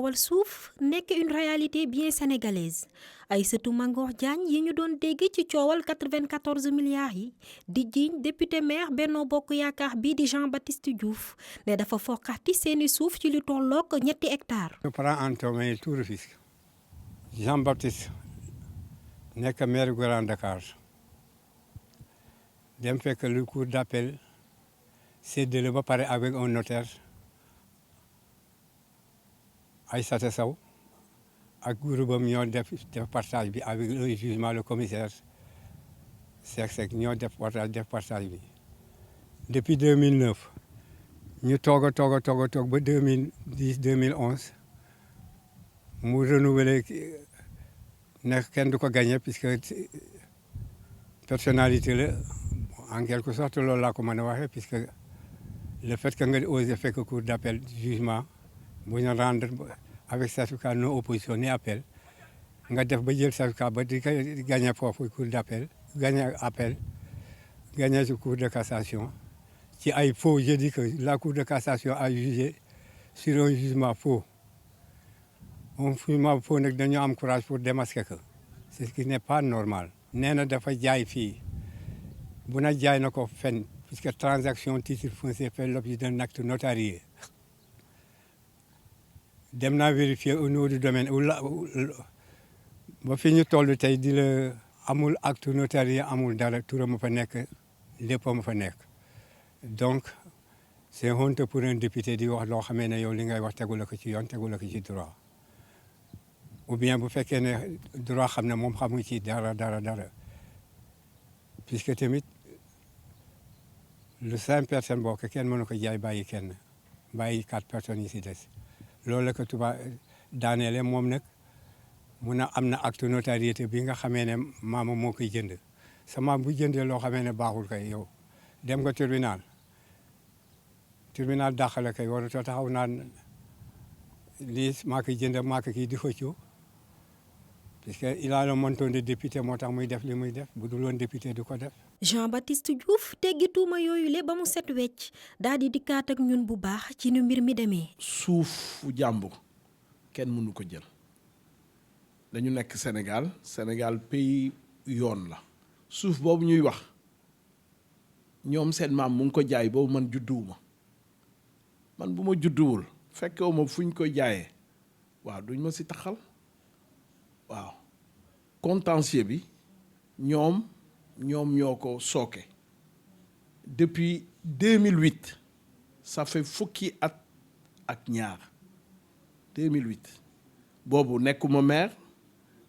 coowal suuf nekk une réalité bien sénégalaise Aïssatou Mangor Diagne yi ñu doon dégg ci coowal 94 milliards yi di jiiñ député maire Benno Bokk Yaakaar bii di Jean-Baptiste Diouf ne dafa foqati seeni suuf ci lu tollook ñetti hectares. Je prends en témoin tout Rufisque. Jean-Baptiste nekk maire Grand Dakar dem fekk le cour d'appel séddale ba pare avec un notaire Aïssata Sow ak groupam ñoo def partage bi avec le jugement le commissaire Seck ñoo def partage bi depuis 2009 ñu toog ba 2010 2011 mu renouveler ne kenn du ko gagné puisque personnalité la en quelque sorte loolu laa ko mën a waxee puisque le fait que nga osé fekk cour d'appel jugement bu ñu rendre avec certificat non opposition ni appel nga def ba jël certificat ba di gagné foofu cour d'appel gagné appel gagné ci cour de cassation ci ay faux. Je dis que la cour de cassation a jugé sur un jugement faux. Un jugement faux nag dañoo am courage pour démasquer que c'est ce qui n'est pas normal. nee na dafa jaay fii bu na jaay na ko fen puisque transaction titre foncier fait l'objet d'un acte notarié. dem naa vérifier au niveau du domaine ba fi ñu toll tey di la amul acte notarié amul dara turam ma fa nekk lépp ma fa nekk donc c'est honte pour un député di wax loo xamee ne yow li ngay wax tegu la ko ci yoon tegu la ko ci droit ou bien bu fekkee ne droit xam ne moom xamu ci dara puisque tamit lu 5 personnes bokk kenn mënu ko jaay bàyyi 4 personnes yi si des loolu la ko tubaab daaneele moom nag mun a am na acte notariété bi nga xamee ne maama moo koy jënd sa maam bu jëndee loo xamee ne baaxul kay yow dem nga tribunal dàqale kay warutoo taxaw naan lii maa koy jënd maa ko kii di xëccoo puisque il a le monton de député moo tax muy def li muy def bu dul woon député du ko def. Jean-Baptiste Diouf teggi tuuma yooyu le ba mu set wecc daal di dikkaat ak ñun bu baax ci nu mbir mi demee. suufu jàmbur kenn mënu ko jël dañu nekk Sénégal pays yoon la suuf boobu ñuy wax ñoom seen maam mu ngi ko jaay boobu man judduwuma man bu ma judduwul fekkewu ma fu ñu ko jaayee waaw duñ ma si taxal waaw contentieux bi ñoom ñoo ko sooke depuis 2008 ça fait fukki at ak ñaar 2008 boobu nekkuma maire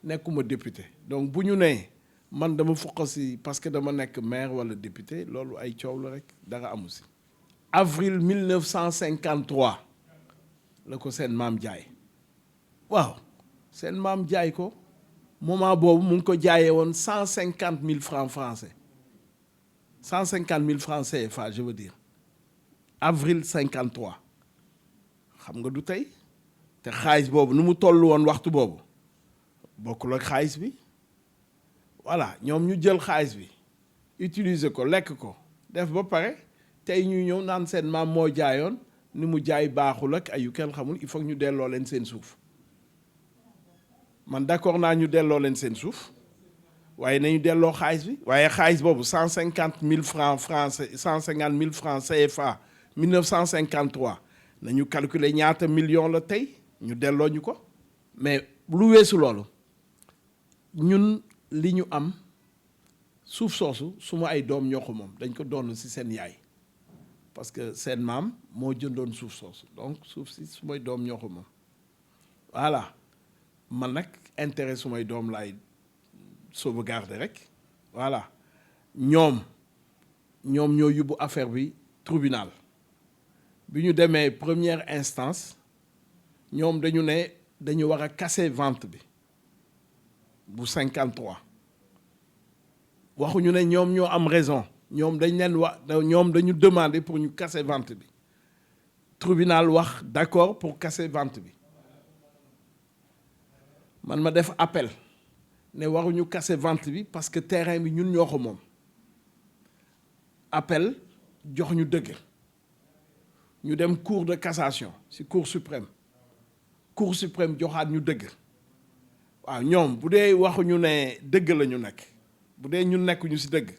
nekkuma député donc bu ñu nee man dama foqasi parce que dama nekk maire wala député loolu ay coow la rek dara amu si. avril 1953 la ko seen maam jaay waaw seen maam jaay ko moment boobu mu ngi ko jaayee woon 150 000 francs français 150 000 francs CFA je veux dire avril 53 xam nga du tey te xaalis boobu nu mu toll woon waxtu boobu bokkul ak xaalis bi voilà ñoom ñu jël xaalis bi utiliser ko lekk ko def ba pare tey ñu ñëw naan seen maam moo jaayoon ni mu jaay baaxul ak ayu kenn xamul il faut ñu delloo leen seen suuf man d'accord naa ñu delloo leen seen suuf waaye nañu delloo xaalis bi waaye xaalis boobu 150 000 francs français 150 000 francs CFA 1953 nañu calculer ñaata million la tey ñu delloo ñu ko mais lu weesu loolu ñun li ñu am suuf soosu suma ay doom ñoo ko moom dañ ko doon ci seen yaay parce que seen maam moo jëndoon suuf soosu donc suuf si sumay doom ñoo ko moom voilà man nag intérêt sumay doom laay sauvegarder rek voilà ñoom ñoo yóbbu affaire bi tribunal bi ñu demee première instance ñoom dañu ne dañu war a casser vente bi bu 53 waxuñu ne ñoom ñoo am raison ñoom dañu demander pour ñu casser vente bi tribunal wax d'accord pour casser vente bi man ma def appel ne waruñu casser vente bi parce que terrain bi ñun ñoo ko moom appel jox ñu dëgg ñu dem cour de cassation ci cour suprême Cour suprême joxaat ñu dëgg waaw ñoom bu dee waxuñu ne dëgg la ñu nekk bu dee ñun nekkuñu ci dëgg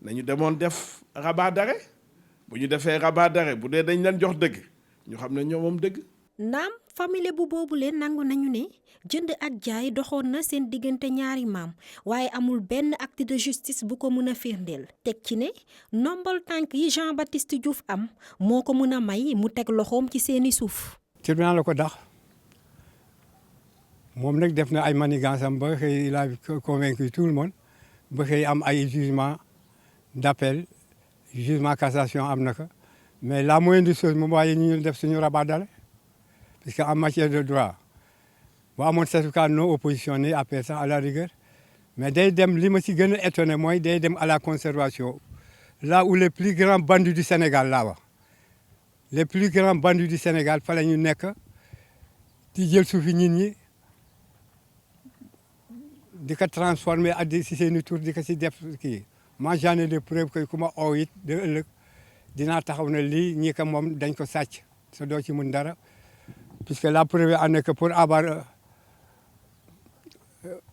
nañu demoon def rabat d'arrêt bu ñu defee rabat d'arrêt bu dee dañ leen jox dëgg ñu xam ne ñoom moom dëgg. naam famille bu boobule nangu nañu ne jënd ak jaay doxoon na seen diggante ñaari maam waaye amul benn acte de justice bu ko mën a firndeel teg ci ne ndombal tànk yi Jean Baptiste Diouf am moo ko mën a may mu teg loxoom ci seeni suuf. tribunal la ko dax moom nag def na ay manigance am ba xëy il a convaincu tout le monde ba xëy am ay jugement d'appel jugement cassation am na ko mais la moindre chose moom waaye ñu def suñu rabat d'arrêt parce que en matière de droit boo amoon certificat non oppositionné après ça à la rigueur mais day dem li ma ci gën a étonné mooy day dem à la conservation là où les plus grands bandits du Sénégal laa wax les plus grands bandits du Sénégal fa la ñu nekk di jël suufi nit ñi di ko transformer ak di si seeni tur di ko si def kii moi j'en ai des preuves que ku ma oo it de ëllëg dinaa taxaw ne lii ñi ko moom dañ ko sàcc sa doo ci mun dara puisque la preuve en est que pour avoir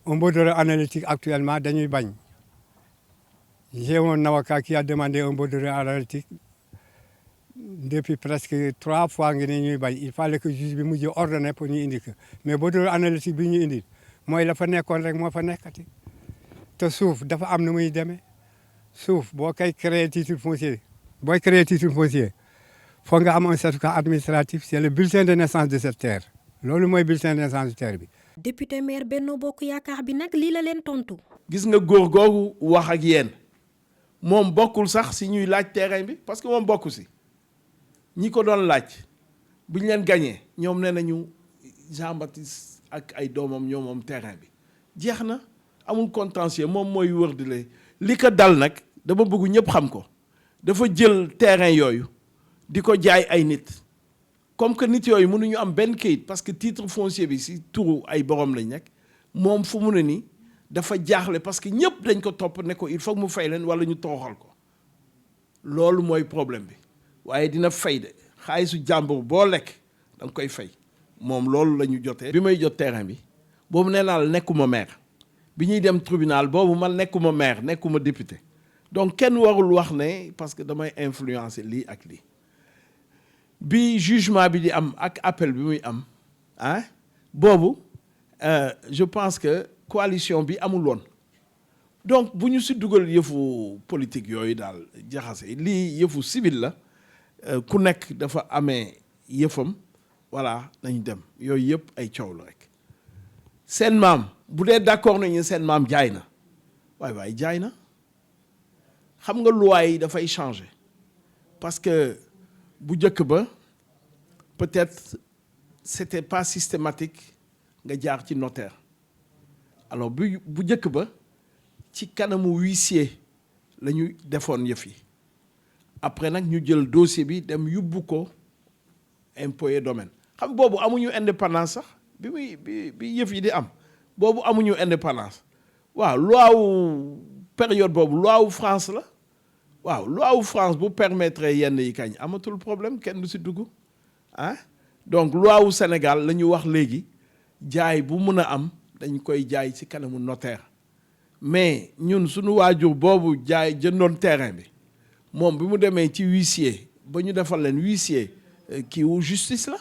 un bordereau analytique actuellement dañuy bañ j'ai un avocat qui a demandé un bordereau analytique depuis presque 3 fois ngi ne ñuy bañ il fallait que juge bi mujj ordonné pour ñu indi ko mais bordereau analytique bi ñu indi mooy la fa nekkoon rek moo fa nekkati te suuf dafa am nu muy demee suuf boo koy créer titre foncier booy créer titre foncier foog nga am un certificat administratif c'est le bulletin de naissance de cette terre loolu mooy bulletin de naissance de terre bi. député maire Benno Bokk Yaakaar bi nag lii la leen tontu. gis nga góor googu wax ak yéen moom bokkul sax si ñuy laaj terrain bi parce que moom bokku si ñi ko doon laaj bu ñu leen gañee ñoom nee nañu Jean Baptiste ak ay doomam ñoom moom terrain bi jeex na amul contentieux moom mooy wër di li ko dal nag dama bëgg ñëpp xam ko dafa jël terrain yooyu di ko jaay ay nit comme que nit yooyu mënuñu am benn kayit parce que titre foncier bi si turu ay borom lañ nekk moom fu mu ne nii dafa jaaxle parce que ñëpp dañ ko topp ne ko il faut mu fay leen wala ñu toroxal ko loolu mooy problème bi waaye dina fay de xaalisu jàmbur boo lekk da nga koy fay moom loolu la ñu jotee. bi may jot terrain bi boobu nee naa la nekkuma maire bi ñuy dem tribunal boobu man nekkuma maire nekkuma député donc kenn warul wax ne parce que damay influencer lii ak lii bi jugement bi di am ak appel bi muy am ah boobu je pense que coalition bi amul woon donc bu ñu si dugal yëfu politique yooyu daal jaxase lii yëfu civil la ku nekk dafa amee yëfam voilà nañu dem yooyu yëpp ay coow la rek seen maam bu dee d'accord nañu seen maam jaay na waaye jaay na xam nga loi yi dafay changer parce que bu njëkk ba peut-être c'était pas systématique nga jaar ci notaire alors bu njëkk ba ci kanamu huissier la ñu defoon yëf yi après nag ñu jël dossier bi dem yóbbu ko impôt et domaine xam boobu amuñu indépendance sax bi yëf yi di am boobu amuñu indépendance waaw loi wu période boobu loi wu France la waaw loi wu France bu permettre yenn yi kañ amatul problème kenn du si dugg ah donc loi wu Sénégal la ñu wax léegi jaay bu mun a am dañ koy jaay ci kanamu notaire mais ñun suñu waajur boobu jaay jëndoon terrain bi moom bi mu demee ci huissier ba ñu defal leen huissier kii wu justice la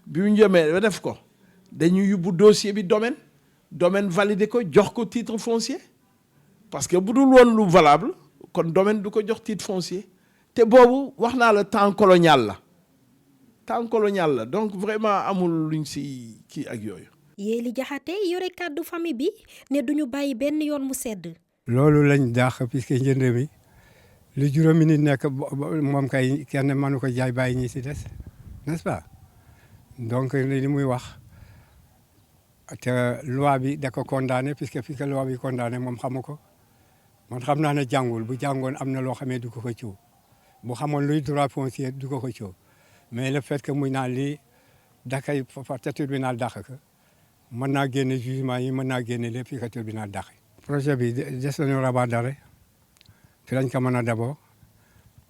bi mu jëmee ba def ko dañuy yóbbu dossier bi domaine validé ko jox ko titre foncier parce que bu dul woon lu valable kon domaine du ko jox titre foncier te boobu wax naa la temps colonial la donc vraiment amul luñ si kii ak yooyu. Yéeli Jaxate yore kàddu famille bi ne duñu bàyyi benn yoon mu sedd. loolu lañ dàq puisque njënd mi lu juróomi nit nekk moom kay kenn mënu ko jaay bàyyi ñi si des n'est-ce pas donc li muy wax te loi bi da ko condamné puisque loi bi condamné moom xamu ko man xam naa ne jàngul bu jàngoon am na loo xamee du ko ko coow bu xamoon luy droit foncier du ko ko coow mais le fait que muy naan lii da koy fa ca tribunal dàq ko mën naa génne jugement yi mën naa génne lépp fi ko tribunal dàq. projet bi des nañu rabat d'arrêt fi lañ ko mën a d'abord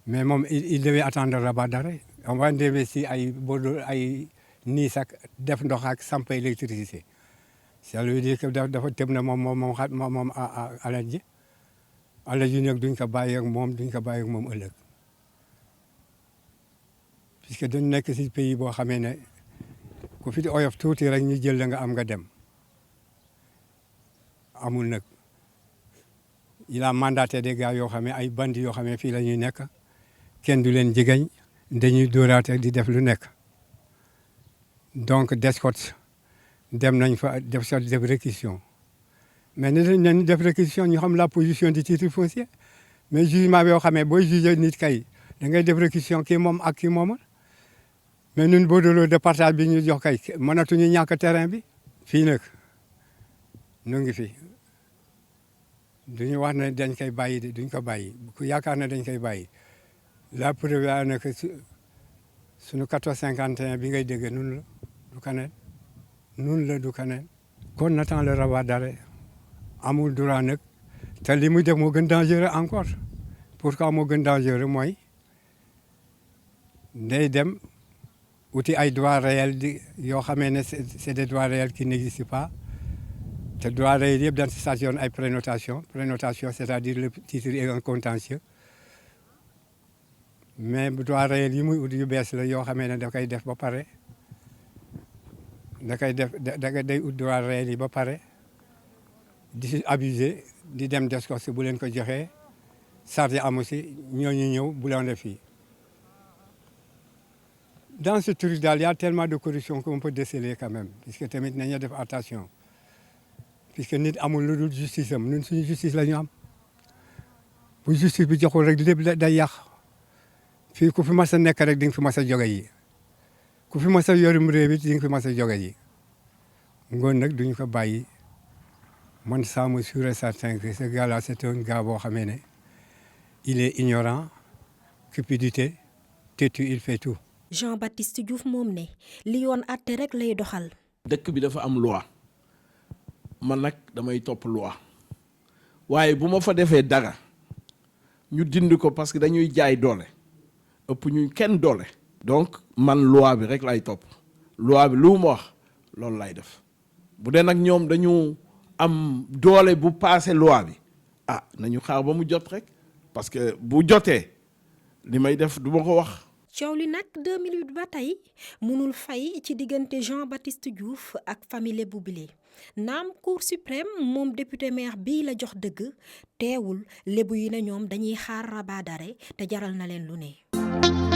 mais moom il devait attendre rabat d'arrêt on va investir ay nii sax def ndox ak samp électricité ça veut dire que dafa tëb na moom alal ji nag duñ ko bàyyi ak moom ëllëg puisque dañ nekk si pays boo xamee ne ku fi oyof tuuti rek ñu jël la nga am nga dem amul nag il a mandaté des gars yoo xam ne ay bandi yoo xam ne fii la ñuy nekk kenn du leen jegeñ dañuy dóoraate di def lu nekk donc DSCOS dem nañ fa def réquisition mais nañ def réquisition ñu xam la position du titre foncier mais jugement bi yoo xam ne booy juger nit kay da ngay def réquisition kii moom ak kii moomul mais ñun bordereau de partage bi ñu jox kay mënatuñu ñàkk terrain bi fii nag ñu ngi fi duñu wax ne dañ koy bàyyi de duñ ko bàyyi ku yaakaar ne dañ koy bàyyi la preuve yaa ne que suñu 1451 bi ngay dégg nun la du kaneen nun la du kaneen kon n'attend le rabat d'arrêt amul droit nag te li muy def moo gën dangereux encore pourquoi moo gën dangereux mooy day dem uti ay droits réels yoo xamee ne c'est des droits réels qui n'existent pas te droits réels yëpp dañ si station ay prénotation c'est-à-dire le titre est un contentieux mais droits réels yi muy ut yu bees la yoo xamee ne da koy def ba pare day ut droits réels yi ba pare di si abuser di dem DSCOS bu leen ko joxee charge amu si ñooñu ñëw bu leen def fii dans ce truc daal y a tellement de corruption qu'on peut déceler quand même puisque tamit nañu def attention puisque nit amul lu dul justice am ñun suñu justice la ñu am bu justice bi joxul rek lépp day yàq fii ku fi mas a nekk rek di nga fi mas a jóge yi ku fi mas a yorum réew it di nga fi mas a jóge yi ngoon nag duñu ko bàyyi man ça me sûr et certain que ce gars-là c'est un gars boo xamee ne il est ignorant cupidité têtu il fait tout. Jean-Baptiste Diouf moom ne li yoon àtte rek lay doxal. dëkk bi dafa am loi man nag damay topp loi waaye bu ma fa defee dara ñu dindi ko parce que dañuy jaay doole ëpp ñu kenn doole. donc man loi bi rek lay topp loi bi lu mu wax loolu lay def bu dee nag ñoom dañu am doole bu passé loi bi nañu xaar ba mu jot rek parce que bu jotee li may def du ma ko wax. coow li nag 2008 ba tey mënul fay ci diggante Jean-Baptiste Diouf ak famille Lébou bile naam cour suprême moom député maire bii la jox dëgg teewul lébu yi ne ñoom dañuy xaar rabat d'arrêt te jaral na leen lu ne.